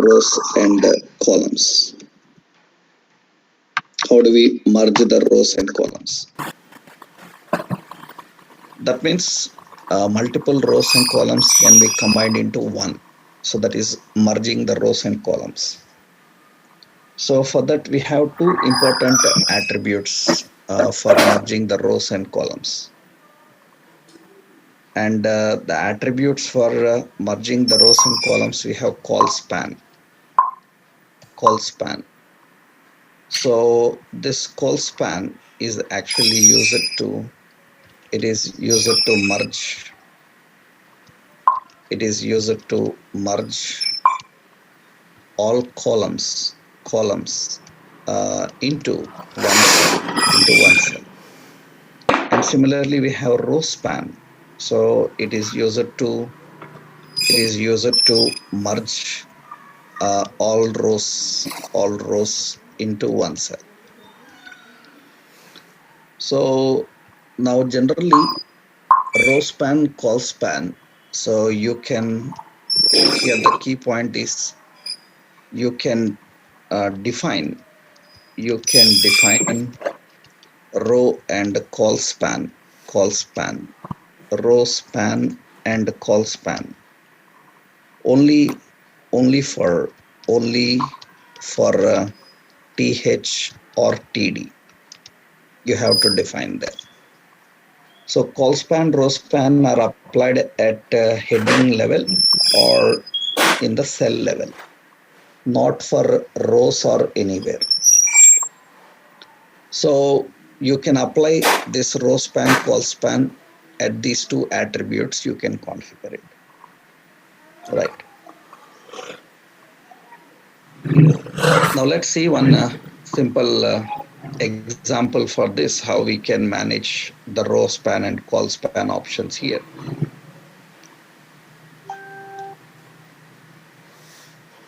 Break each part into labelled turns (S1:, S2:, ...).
S1: rows and columns. How do we merge the rows and columns? That means multiple rows and columns can be combined into one. So that is merging the rows and columns. So for that we have two important attributes for merging the rows and columns. And the attributes for merging the rows and columns, we have call span. Call span. So this call span is actually used to, it is used to merge, it is used to merge all columns into one cell. And similarly we have row span. So it is used to merge all rows into one cell. So now generally row span, call span. So you can, here the key point is you can define row and call span, row span and call span only only for th or td. You have to define that. So call span, row span are applied at heading level or in the cell level, not for rows or anywhere. So you can apply this row span, call span at these two attributes. You can configure it. Right. Now let's see one simple example for this, how we can manage the row span and call span options here.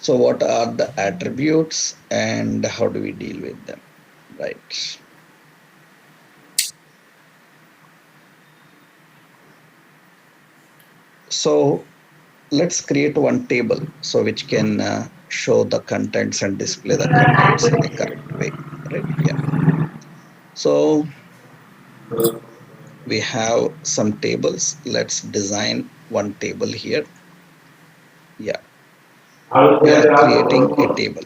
S1: So what are the attributes and how do we deal with them? Right. So let's create one table so which can show the contents and display the contents in a correct way. Right. Yeah. So we have some tables. Let's design one table here. Yeah. We are creating a table.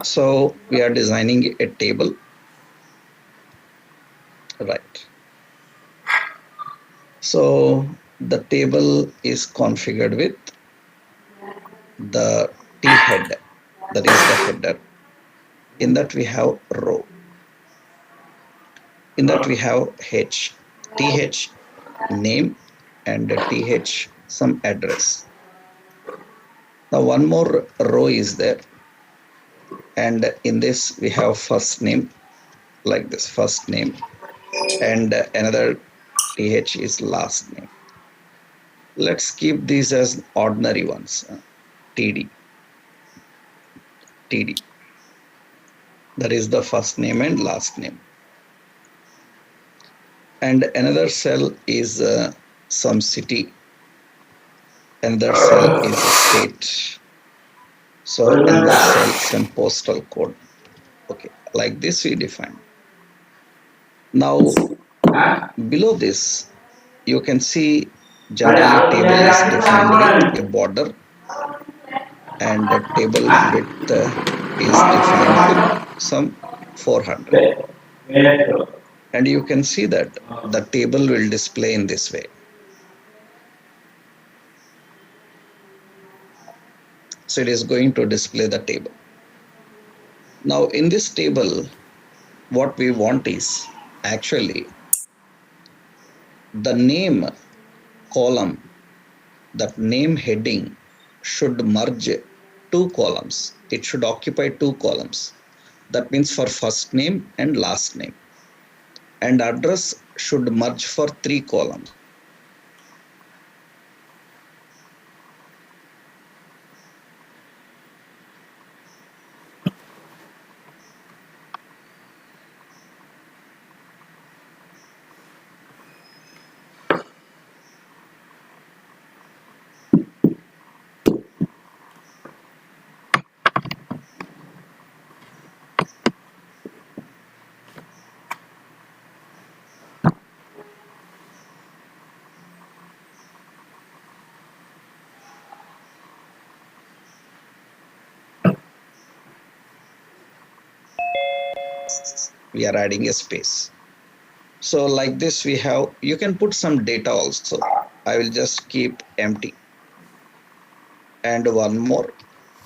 S1: So we are designing a table. Right. So the table is configured with the T head, that is the header. In that we have row. In that we have th name and th some address. Now one more row is there, and in this we have first name, like this, first name, and another th is last name. Let's keep these as ordinary ones. td td, that is the first name and last name. And another cell is some city, another cell is a state, so another cell some postal code. Okay, like this we define. Now below this you can see generally table is defined with a border, and the table width is defined with some 400. And you can see that the table will display in this way. So it is going to display the table. Now in this table, what we want is actually the name column, that name heading should merge two columns. It should occupy two columns. That means for first name and last name. And address should merge for three columns. we are adding a space. So like this we have, you can put some data also. I will just keep empty and one more.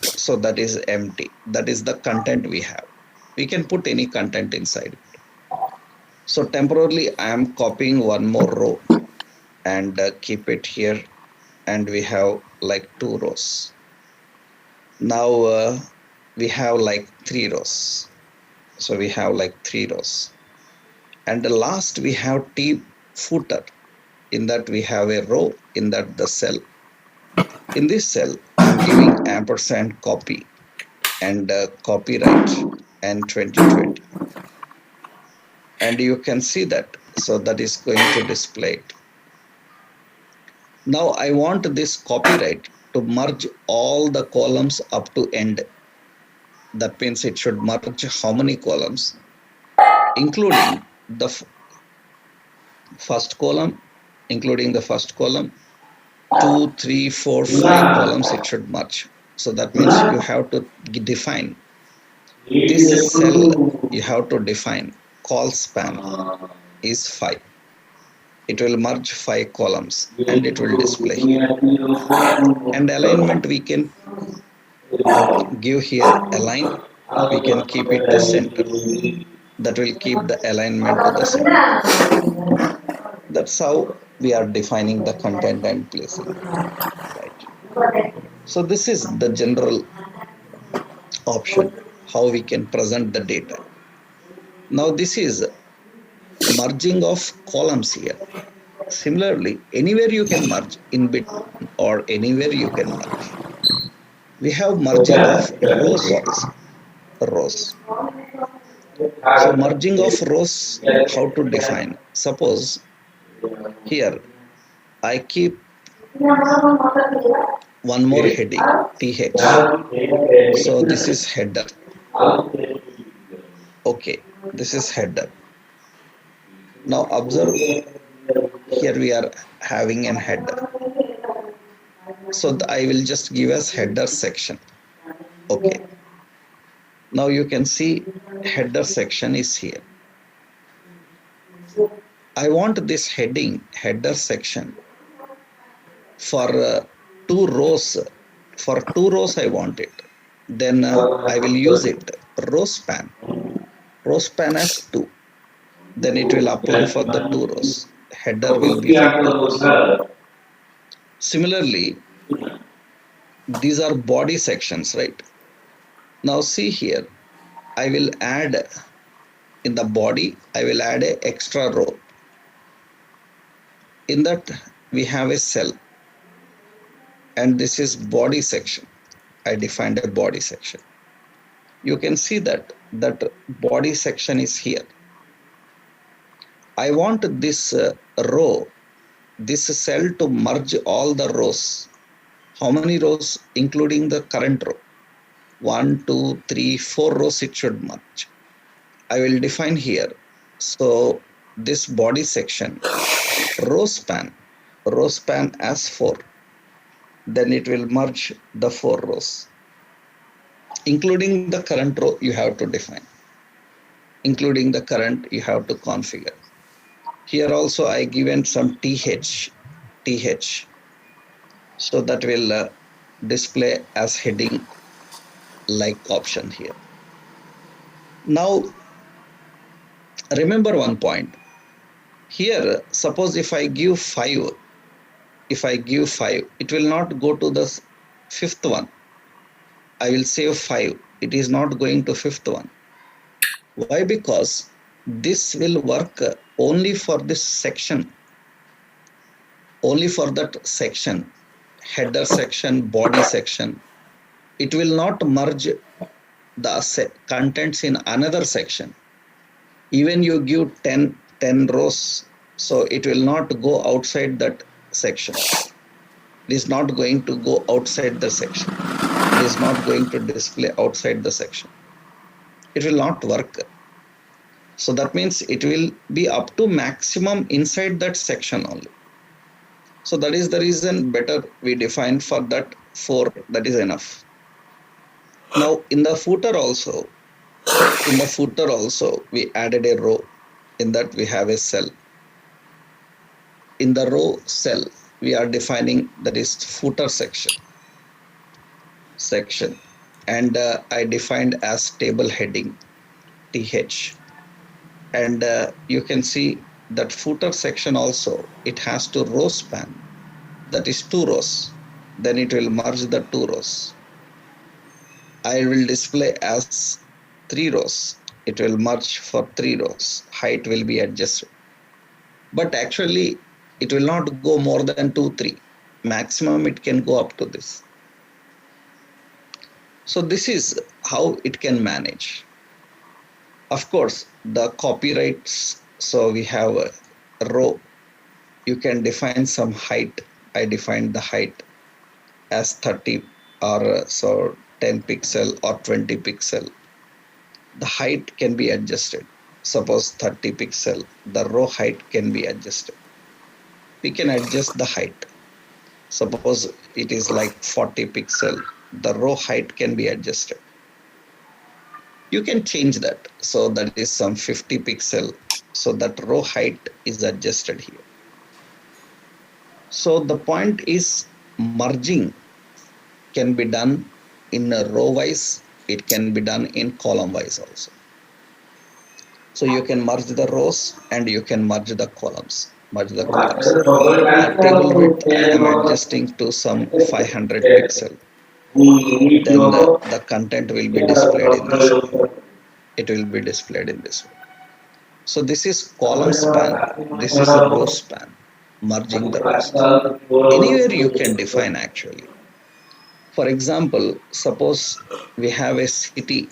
S1: So that is empty. That is the content we have. We can put any content inside. So temporarily I am copying one more row and keep it here, and we have like 2 rows. Now we have like 3 rows. So we have like 3 rows. And the last we have T footer. In that we have a row, in that the cell. In this cell, I'm giving ampersand copy and copyright and 2020. And you can see that. So that is going to display it. Now I want this copyright to merge all the columns up to end. That means it should merge how many columns, including the first column, including the first column, 2, 3, 4, 5 columns it should merge. So that means you have to define this cell, you have to define call span is 5. It will merge 5 columns and it will display here. And alignment we can give here align, we can keep it to center. That will keep the alignment to the center. That's how we are defining the content and placing it, right? So this is the general option, how we can present the data. Now this is merging of columns here. Similarly, anywhere you can merge in between or anywhere you can merge. We have merging of rows also, rows. So merging of rows, how to define? Suppose here I keep one more heading, TH. So this is header. Okay, this is header. Now observe, here we are having an header. So I will just give as header section. Okay. Now you can see header section is here. I want this heading, header section for 2 rows. For 2 rows I want it. Then I will use it row span. Row span as 2. Then it will apply for the 2 rows. Header will be for 2 rows. Similarly, these are body sections, right? Now see here, I will add in the body, I will add a extra row. In that we have a cell, and this is body section. I defined a body section. You can see that body section is here. I want this row, this cell to merge all the rows. How many rows? Including the current row. 1, 2, 3, 4 rows it should merge. I will define here. So this body section, row span as 4. Then it will merge the 4 rows. Including the current row you have to define. Including the current you have to configure. Here also I given some TH. So that will display as heading like option here. Now remember one point. Here suppose if I give 5, it will not go to the 5th one. I will save 5. It is not going to 5th one. Why? Because this will work only for this section. Only for that section. Header section, body section. It will not merge the contents in another section. Even you give 10 rows, so it will not go outside that section. It is not going to go outside the section. It is not going to display outside the section. It will not work. So that means it will be up to maximum inside that section only. So that is the reason better we define for that 4, that is enough. Now in the footer also, In the footer also, we added a row. In that we have a cell. In the row cell, we are defining that is footer section, and I defined as table heading th, and you can see that footer section also it has to row span, that is two rows. Then it will merge the two rows. I will display as three rows. It will merge for three rows. Height will be adjusted. But actually, it will not go more than 2, 3. Maximum it can go up to this. So this is how it can manage. Of course, the copyrights. So we have a row. You can define some height. I defined the height as 30 or so 10 pixel or 20 pixel. The height can be adjusted. Suppose 30 pixel, the row height can be adjusted. We can adjust the height. Suppose it is like 40 pixel, the row height can be adjusted. You can change that. So that is some 50 pixel. So that row height is adjusted here. So the point is merging can be done in a row wise. It can be done in column wise also. So you can merge the rows and you can merge the columns. Table width I am adjusting to some 500 pixel. Then the content will be displayed in this way. It will be displayed in this way. So this is column span. This is a row span, merging the rows. Anywhere you can define actually. For example, suppose we have a city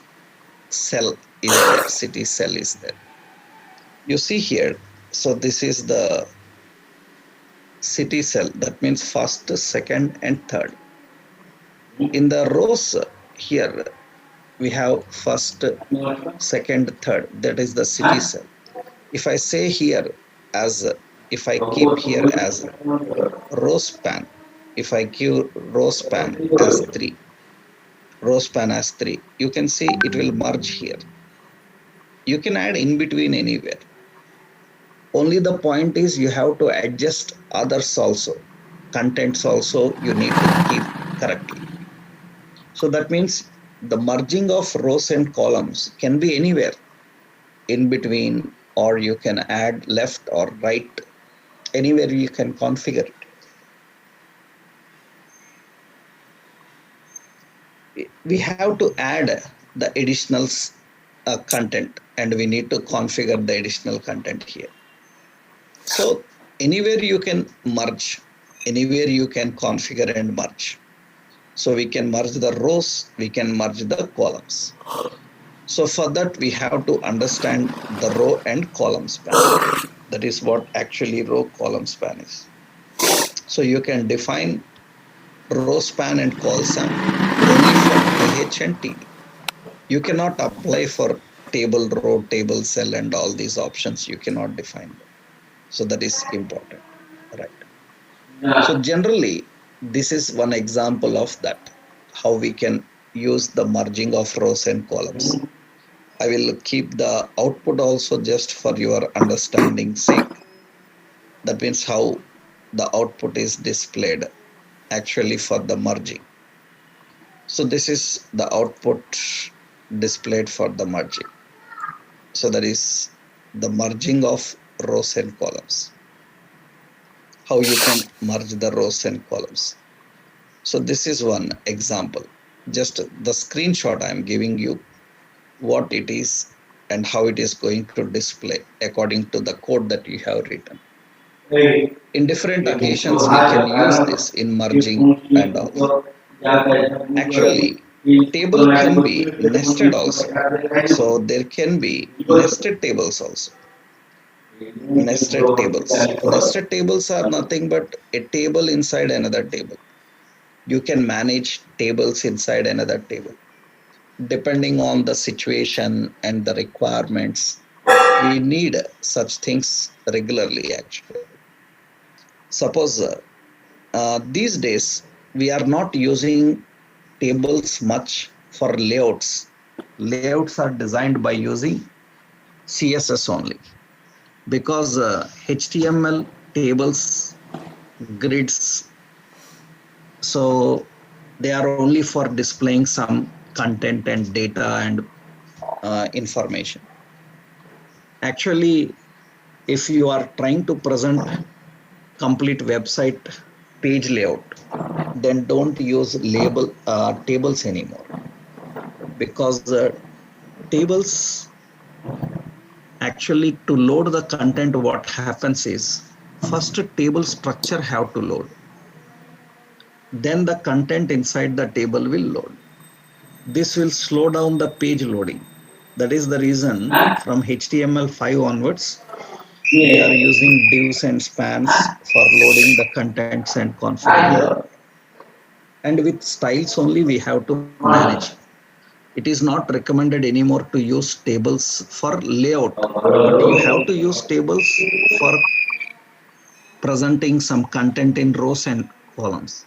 S1: cell is there. City cell is there. You see here. So this is the city cell. That means first, second, and third. In the rows here, we have first, second, third. That is the city cell. If I say here as, if I keep here as row span, if I give row span as 3, you can see it will merge here. You can add in between anywhere. Only the point is you have to adjust others also. Contents also you need to keep correctly. So that means the merging of rows and columns can be anywhere in between, or you can add left or right, anywhere you can configure it. We have to add the additional content, and we need to configure the additional content here. So anywhere you can merge, anywhere you can configure and merge. So we can merge the rows, we can merge the columns. So for that, we have to understand the row and column span. That is what actually row column span is. So you can define row span and col span only for TH and TD. You cannot apply for table, row, table, cell, and all these options. You cannot define them. So that is important, right? So generally, this is one example of that, how we can use the merging of rows and columns. I will keep the output also just for your understanding sake. That means how the output is displayed actually for the merging. So this is the output displayed for the merging. So that is the merging of rows and columns. How you can merge the rows and columns. So this is one example. Just the screenshot I am giving you what it is and how it is going to display according to the code that you have written. In different occasions, we can use this in merging and all. Actually, table can be nested also. So there can be nested tables also. Nested tables. Nested tables are nothing but a table inside another table. You can manage tables inside another table. Depending on the situation and the requirements, we need such things regularly actually. Suppose these days we are not using tables much for layouts. layouts are designed by using CSS only, because HTML tables, grids, so they are only for displaying some content and data and information. Actually, if you are trying to present complete website page layout, then don't use label tables anymore, because tables, actually, to load the content, what happens is first table structure have to load, then the content inside the table will load. This will slow down the page loading. That is the reason from HTML5 onwards, we are using divs and spans for loading the contents and configuring them. And with styles only, we have to manage. It is not recommended anymore to use tables for layout, but you have to use tables for presenting some content in rows and columns.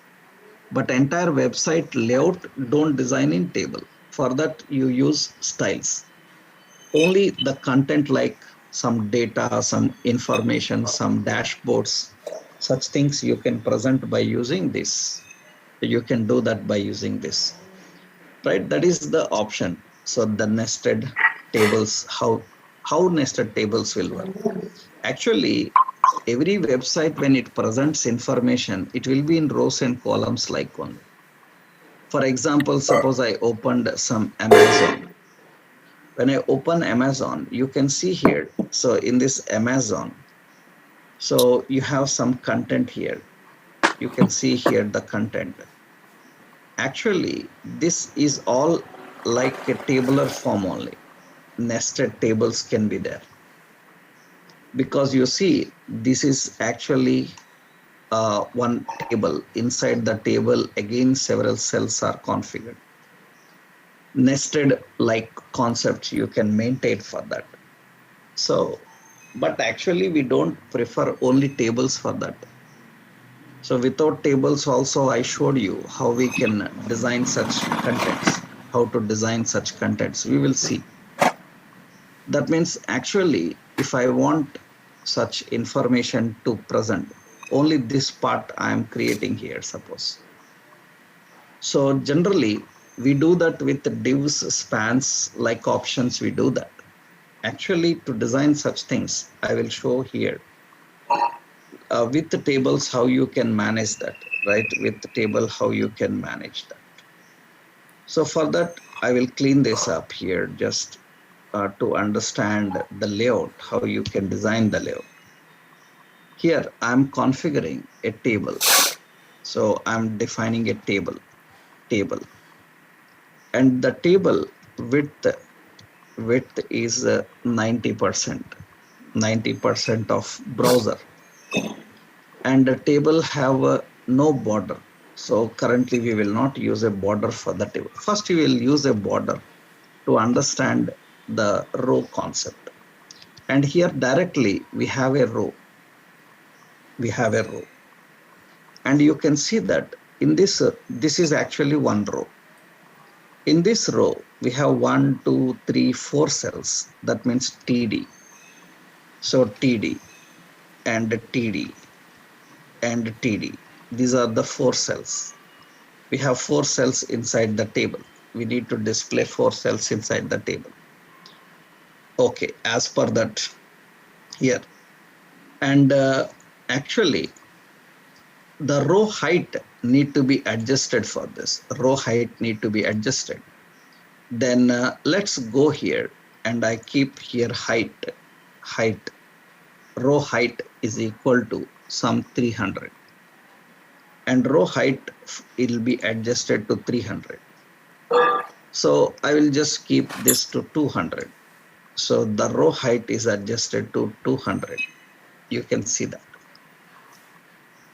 S1: But entire website layout, don't design in table. For that, you use styles. Only the content like some data, some information, some dashboards, such things you can present by using this. You can do that by using this, right? That is the option. So the nested tables, how nested tables will work. Actually, every website, when it presents information, it will be in rows and columns like only. For example, suppose I opened some Amazon. When I open Amazon, you can see here. So in this Amazon, so you have some content here. You can see here the content. Actually, this is all like a tabular form only. Nested tables can be there, because you see this is actually one table. Inside the table, again several cells are configured. Nested like concept you can maintain for that. So, but actually we don't prefer only tables for that. So without tables also, I showed you how we can design such contents, how to design such contents. We will see. That means actually, if I want such information to present, only this part I am creating here, suppose. So generally, we do that with divs, spans, like options, we do that. Actually, to design such things, I will show here. With the tables, how you can manage that, right? With the table, how you can manage that. So for that, I will clean this up here just to understand the layout, how you can design the layout. Here, I'm configuring a table. So I'm defining a table, and the table width is 90%, 90% of browser, and the table have no border. So currently we will not use a border for the table. First, we will use a border to understand the row concept. And here directly we have a row. We have a row. And you can see that in this is actually one row. In this row, we have 1, 2, 3, 4 cells. That means TD. So TD and TD and TD. These are the 4 cells. We have 4 cells inside the table. We need to display 4 cells inside the table. Okay, as per that here. And actually, the row height need to be adjusted for this. Row height need to be adjusted. Then let's go here, and I keep here height. Row height is equal to some 300. And row height will be adjusted to 300. So I will just keep this to 200. So the row height is adjusted to 200. You can see that.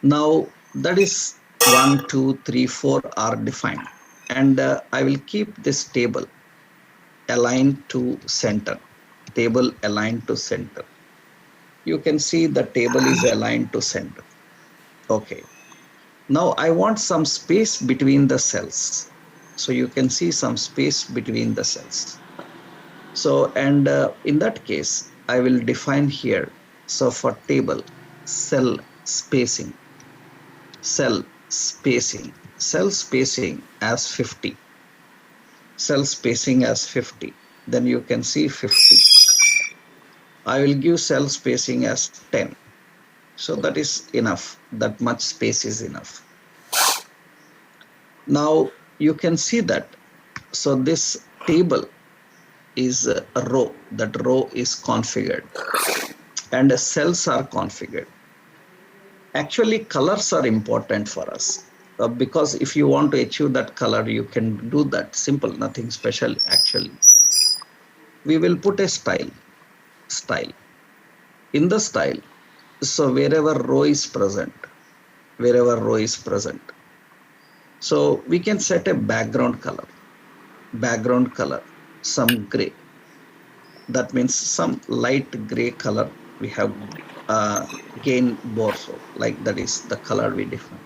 S1: Now that is 1, 2, 3, 4 are defined. And I will keep this table aligned to center. Table aligned to center. You can see the table is aligned to center. Okay. Now I want some space between the cells. So you can see some space between the cells. So, and in that case, I will define here. So for table, cell spacing, cell cell spacing as 50, cell spacing as 50. Then you can see 50. I will give cell spacing as 10. So that is enough. That much space is enough. Now you can see that. So this table is a row. That row is configured and the cells are configured. Actually, colors are important for us because if you want to achieve that color, you can do that. Simple, nothing special actually. We will put a style. In the style, so wherever row is present. So we can set a background color, some gray. That means some light gray color. We have gain borso, like that is the color we define.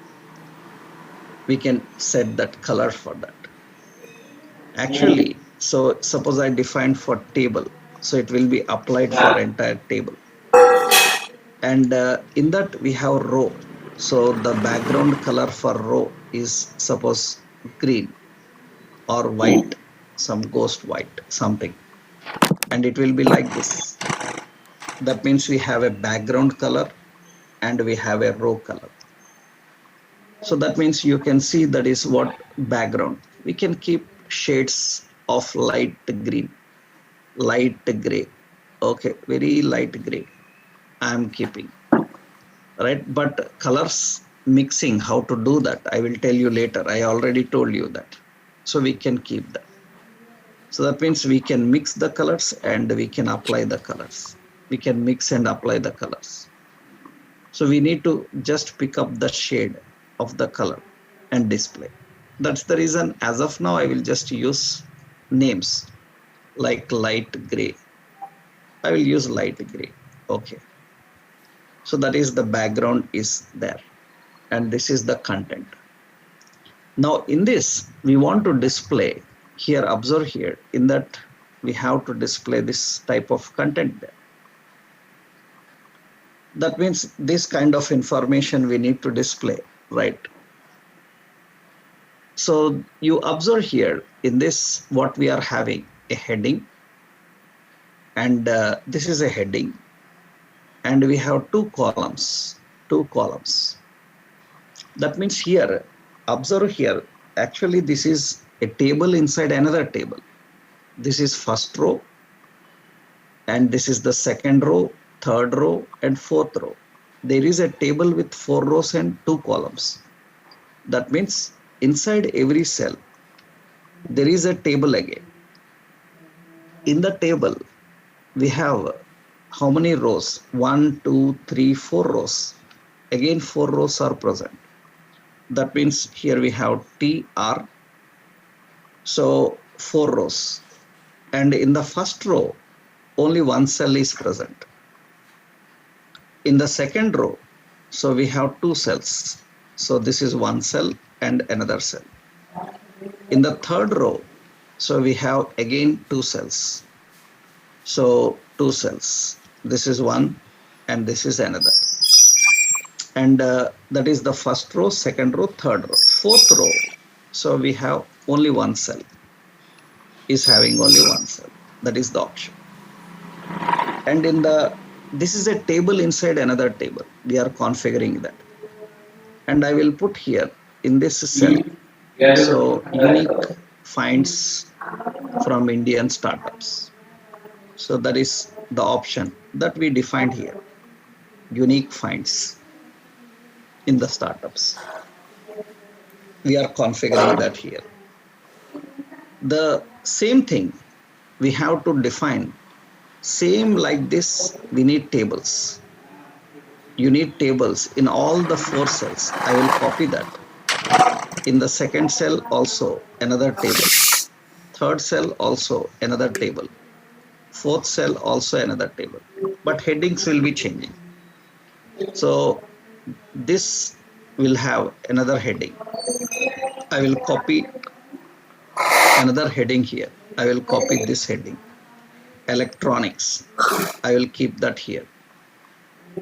S1: We can set that color for that. Actually, so suppose I defined for table, so it will be applied for entire table. And in that we have row. So the background color for row is suppose green or white, some ghost white, something. And it will be like this. That means we have a background color and we have a row color. So that means you can see that is what background. We can keep shades of light green, light gray. Okay, very light gray. I'm keeping. Right, but colors mixing, how to do that, I will tell you later. I already told you that. So we can keep that. So that means we can mix the colors and we can apply the colors. We can mix and apply the colors. So we need to just pick up the shade of the color and display. That's the reason as of now I will just use names like light gray. I will use light gray. Okay. So that is the background is there. And this is the content. Now in this, we want to display here, observe here, in that we have to display this type of content there. That means this kind of information we need to display, right? So you observe here in this, what we are having, a heading, and this is a heading, and we have two columns. That means here, observe here, actually this is a table inside another table. This is first row, and this is the second row, third row, and fourth row. There is a table with 4 rows and 2 columns. That means inside every cell, there is a table again. In the table, we have how many rows? 1, 2, 3, 4 rows. Again, 4 rows are present. That means here we have TR. So 4 rows. And in the first row, only one cell is present. In the second row, so we have 2 cells. So this is one cell and another cell. In the third row, so we have again 2 cells. So 2 cells. This is one and this is another. And that is the first row, second row, third row. Fourth row, so we have only one cell. Is having only one cell. That is the option. And in the, this is a table inside another table. We are configuring that. And I will put here in this cell. So unique finds from Indian startups. So that is the option that we defined here. Unique finds in the startups. We are configuring that here. The same thing we have to define. Same like this, we need tables. You need tables in all the 4 cells. I will copy that. In the second cell also another table. Third cell also another table. Fourth cell also another table. But headings will be changing. So this will have another heading. I will copy another heading here. I will copy this heading. electronics. I will keep that here.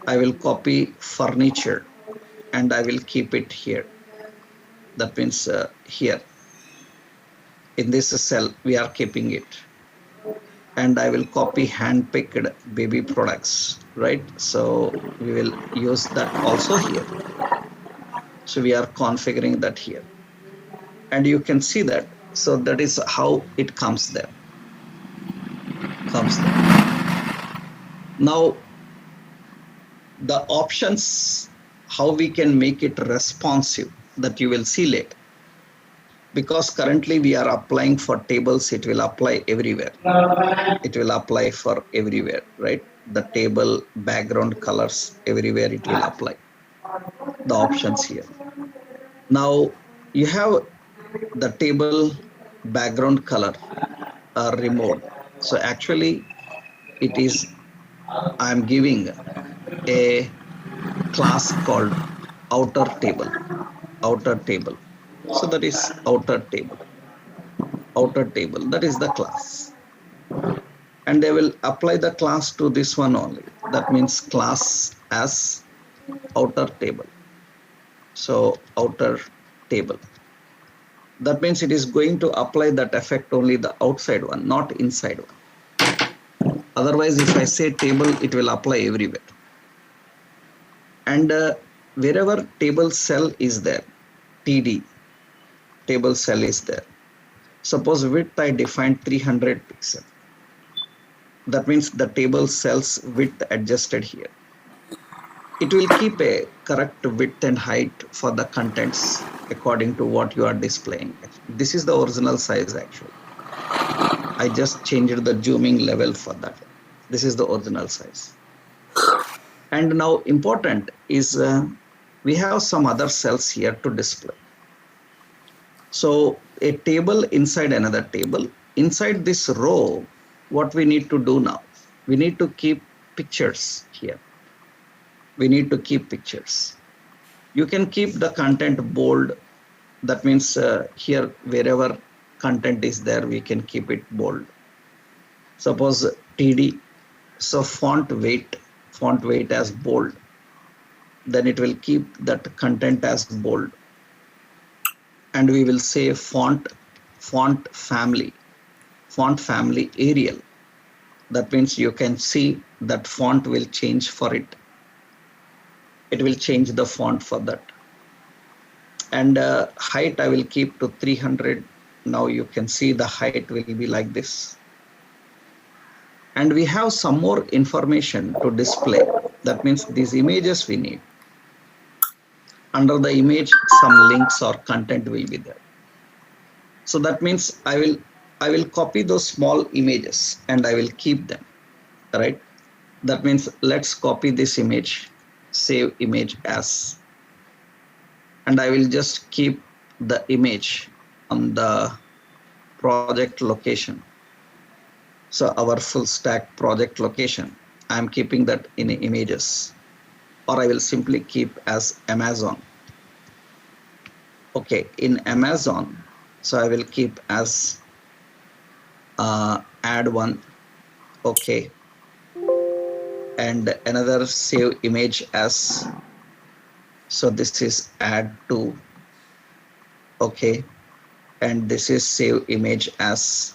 S1: I will copy furniture and I will keep it here. That means here in this cell we are keeping it. And I will copy hand-picked baby products, right? So we will use that also here. So we are configuring that here. And you can see that. So that is how it comes there. Now, the options, how we can make it responsive, that you will see later. Because currently we are applying for tables, it will apply everywhere. It will apply for everywhere, right? The table background colors, everywhere it will apply. The options here. Now you have the table background color removed. So actually it is, I'm giving a class called outer table. So that is outer table, that is the class. And they will apply the class to this one only. That means class as outer table. So outer table. That means it is going to apply that effect only the outside one, not inside one. Otherwise, if I say table, it will apply everywhere. And wherever table cell is there, TD, table cell is there. Suppose width I defined 300 pixel. That means the table cell's width adjusted here. It will keep a correct width and height for the contents according to what you are displaying. This is the original size actually. I just changed the zooming level for that. This is the original size. And now important is we have some other cells here to display. So a table inside another table. Inside this row, what we need to do now? We need to keep pictures here. We need to keep pictures. You can keep the content bold. That means here, wherever content is there, we can keep it bold. Suppose TD, so font weight as bold. Then it will keep that content as bold. And we will say font family Arial. That means you can see that font will change for it. It will change the font for that. And height I will keep to 300. Now you can see the height will be like this. And we have some more information to display. That means these images we need. Under the image, some links or content will be there. So that means I will copy those small images and I will keep them, right? That means let's copy this image, save image as, and I will just keep the image on the project location. So our full stack project location, I'm keeping that in images, or I will simply keep as Amazon. Okay, in Amazon, so I will keep as add one. Okay, and another save image as, so this is add to. Okay, and this is save image as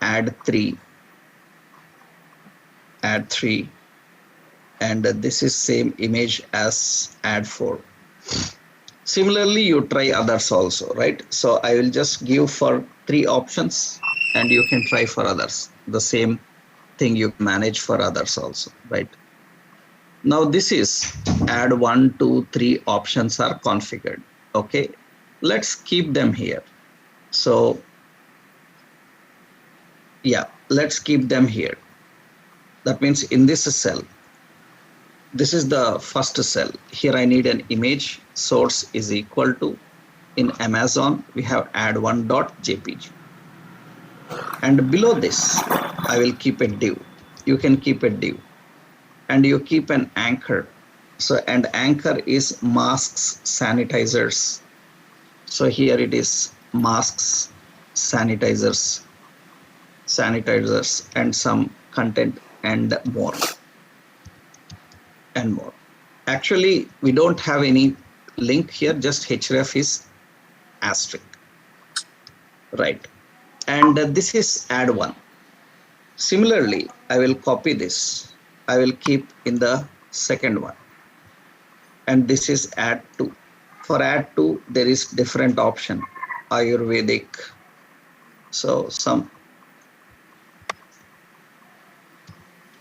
S1: add 3, and this is same image as add 4. Similarly, you try others also, right? So I will just give for 3 options and you can try for others. The same thing you manage for others also, right? Now this is add 1, 2, 3 options are configured. Okay, let's keep them here. So yeah, let's keep them here. That means in this cell, this is the first cell. Here I need an image, source is equal to, in Amazon we have add1.jpg. And below this, I will keep a div. You can keep a div. And you keep an anchor. So, and anchor is masks, sanitizers. So here it is masks, sanitizers. sanitizers, and some content and more and more. Actually, we don't have any link here, just href is asterisk, right? And this is add one. Similarly, I will copy this. I will keep in the second one. And this is add two. For add two, there is different option, Ayurvedic. So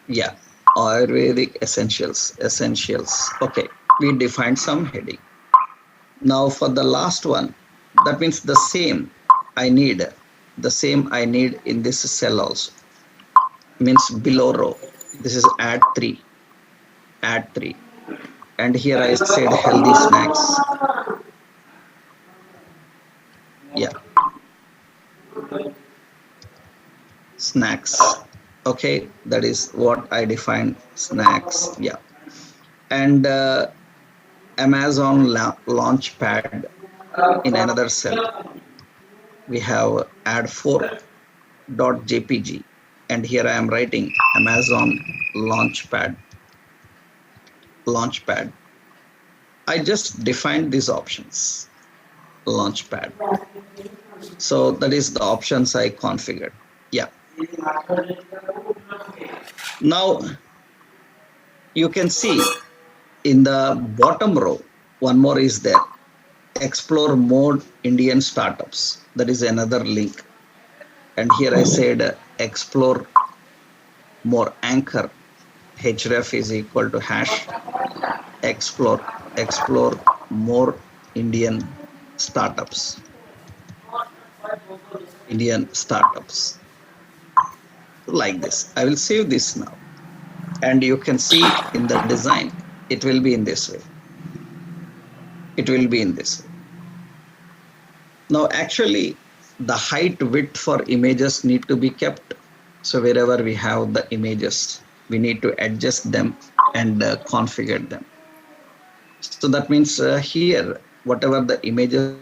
S1: yeah, Ayurvedic essentials. Okay, we defined some heading. Now for the last one, that means the same I need in this cell also, means below row. This is add three, and here I said healthy snacks. Yeah, snacks. Okay, that is what I defined, snacks. Yeah, and Amazon Launchpad in another cell. We have add 4.jpg, and here I am writing Amazon Launchpad. I just defined these options, Launchpad. So that is the options I configured. Yeah. Now you can see in the bottom row, one more is there. Explore more Indian startups. That is another link. And here I said explore more anchor. Href is equal to hash explore more Indian startups. Like this. I will save this now. And you can see in the design, it will be in this way. Now, actually, the height width for images need to be kept. So wherever we have the images, we need to adjust them and configure them. So that means here, whatever the images